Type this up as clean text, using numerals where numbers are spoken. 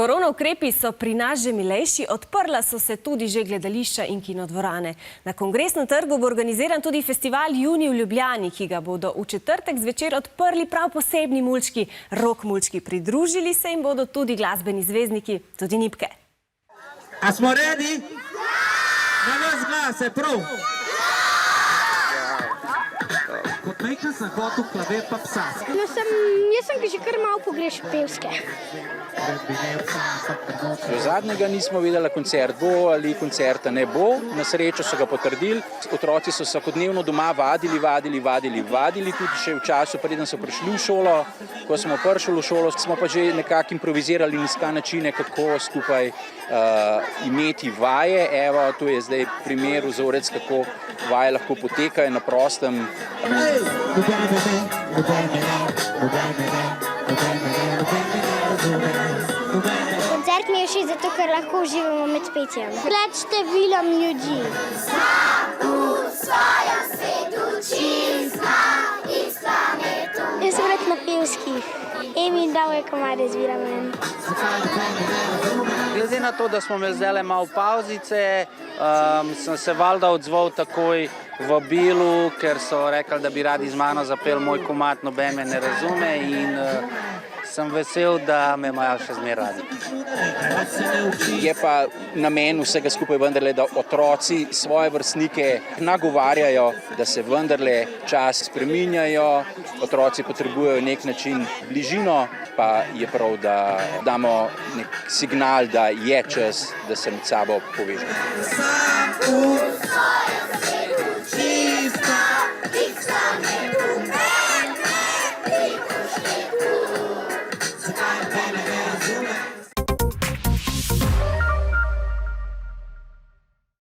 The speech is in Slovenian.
Korona ukrepi so pri nas že milejši, odprla so se tudi že gledališča in kinodvorane. Na Kongresnem trgu bo organiziran tudi festival Junij v Ljubljani, ki ga bodo v četrtek zvečer odprli prav posebni mulčki, rock mulčki. Pridružili se jim bodo tudi glasbeni zvezdniki, tudi Nipke. A smo redi? Na vas glase, prav! Kot majčen sem hotel klavir pa psa. Jaz sem že kar malo pogrešal pevske. Do zadnjega nismo videli, koncert bo ali koncerta ne bo. Na srečo so ga potrdili. Otroci so vsakodnevno doma vadili, tudi še v času, preden so prišli v šolo. Ko smo prišli v šolo, smo pa že nekako improvizirali in iskali načine, kako skupaj imeti vaje. Evo, to je zdaj primer, vzorec, kako vaje lahko potekajo na prostem. Koncert mi je všeč zato, ker lahko uživamo med petjem. Pred številom ljudi. Jaz sem rad na pevskih. Emi in Davo je komade zbiramo. Glede na to, da smo imeli zdaj malo pauzice, sem se valjda odzval takoj vabilu, ker so rekli, da bi radi z mano zapeli moj komad Noben me ne razume in sem vesel, da me imajo še zmeraj radi. Je pa namen vsega skupaj vendarle, da otroci svoje vrstnike nagovarjajo, da se vendarle čas spreminjajo. Otroci potrebujejo nek način bližino, pa je prav, da damo nek signal, da je čas, da se med sabo povežemo.